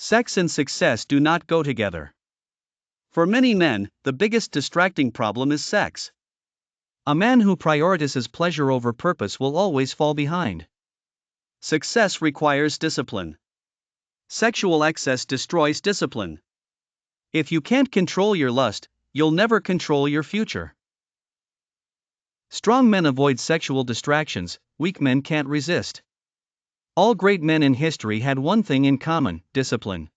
Sex and success do not go together. For many men, the biggest distracting problem is sex. A man who prioritizes pleasure over purpose will always fall behind. Success requires discipline. Sexual excess destroys discipline. If you can't control your lust, you'll never control your future. Strong men avoid sexual distractions, weak men can't resist. All great men in history had one thing in common: discipline.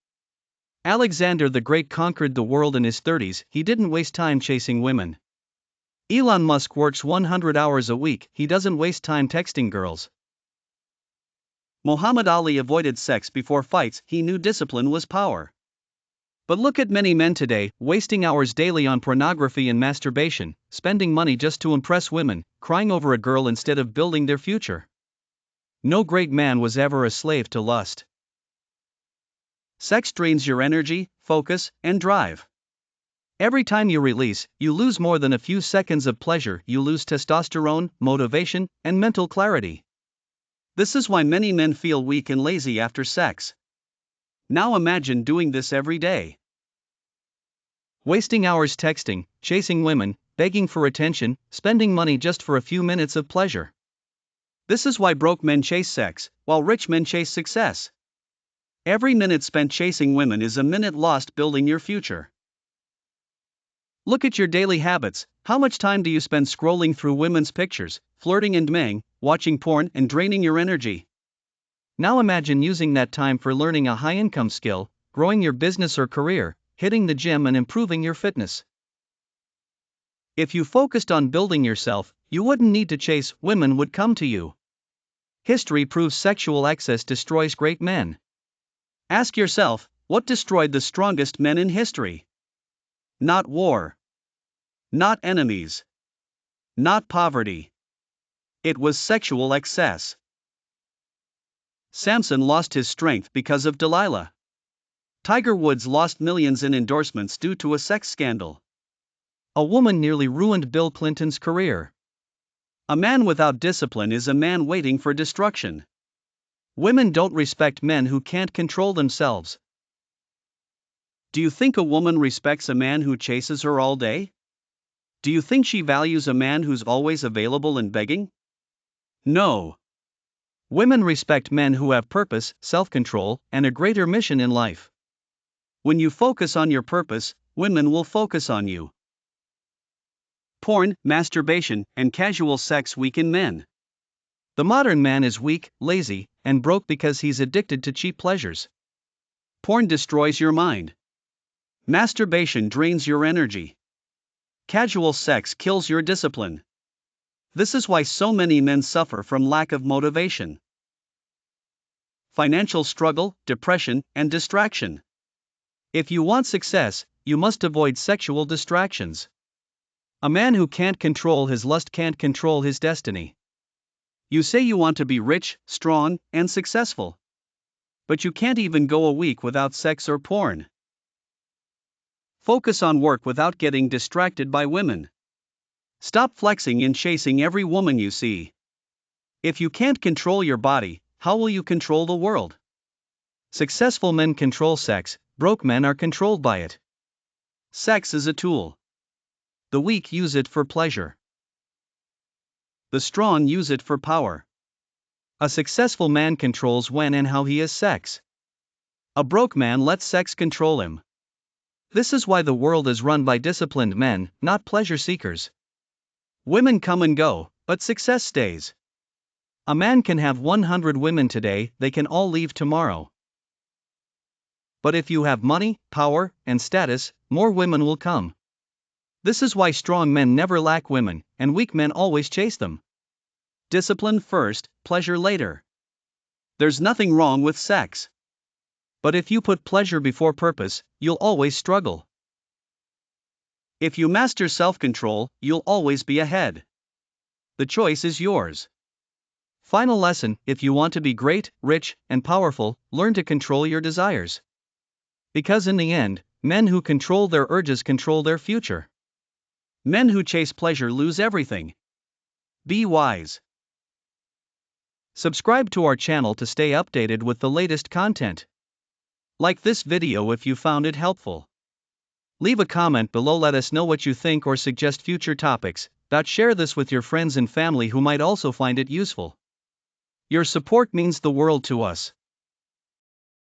Alexander the Great conquered the world in his 30s, he didn't waste time chasing women. Elon Musk works 100 hours a week, he doesn't waste time texting girls. Muhammad Ali avoided sex before fights, he knew discipline was power. But look at many men today, wasting hours daily on pornography and masturbation, spending money just to impress women, crying over a girl instead of building their future. No great man was ever a slave to lust. Sex drains your energy, focus, and drive. Every time you release, you lose more than a few seconds of pleasure, you lose testosterone, motivation, and mental clarity. This is why many men feel weak and lazy after sex. Now imagine doing this every day. Wasting hours texting, chasing women, begging for attention, spending money just for a few minutes of pleasure. This is why broke men chase sex, while rich men chase success. Every minute spent chasing women is a minute lost building your future. Look at your daily habits. How much time do you spend scrolling through women's pictures, flirting and meng, watching porn and draining your energy? Now imagine using that time for learning a high-income skill, growing your business or career, hitting the gym and improving your fitness. If you focused on building yourself, you wouldn't need to chase, women would come to you. History proves sexual excess destroys great men. Ask yourself, what destroyed the strongest men in history? Not war. Not enemies. Not poverty. It was sexual excess. Samson lost his strength because of Delilah. Tiger Woods lost millions in endorsements due to a sex scandal. A woman nearly ruined Bill Clinton's career. A man without discipline is a man waiting for destruction. Women don't respect men who can't control themselves. Do you think a woman respects a man who chases her all day? Do you think she values a man who's always available and begging? No. Women respect men who have purpose, self-control, and a greater mission in life. When you focus on your purpose, women will focus on you. Porn, masturbation, and casual sex weaken men. The modern man is weak, lazy, and broke because he's addicted to cheap pleasures. Porn destroys your mind. Masturbation drains your energy. Casual sex kills your discipline. This is why so many men suffer from lack of motivation. Financial struggle, depression, and distraction. If you want success, you must avoid sexual distractions. A man who can't control his lust can't control his destiny. You say you want to be rich, strong, and successful. But you can't even go a week without sex or porn. Focus on work without getting distracted by women. Stop flexing and chasing every woman you see. If you can't control your body, how will you control the world? Successful men control sex, broke men are controlled by it. Sex is a tool. The weak use it for pleasure. The strong use it for power. A successful man controls when and how he has sex. A broke man lets sex control him. This is why the world is run by disciplined men, not pleasure seekers. Women come and go, but success stays. A man can have 100 women today, they can all leave tomorrow. But if you have money, power, and status, more women will come. This is why strong men never lack women, and weak men always chase them. Discipline first, pleasure later. There's nothing wrong with sex. But if you put pleasure before purpose, you'll always struggle. If you master self-control, you'll always be ahead. The choice is yours. Final lesson: if you want to be great, rich, and powerful, learn to control your desires. Because in the end, men who control their urges control their future. Men who chase pleasure lose everything. Be wise. Subscribe to our channel to stay updated with the latest content. Like this video if you found it helpful. Leave a comment below, let us know what you think or suggest future topics. Share this with your friends and family who might also find it useful. Your support means the world to us.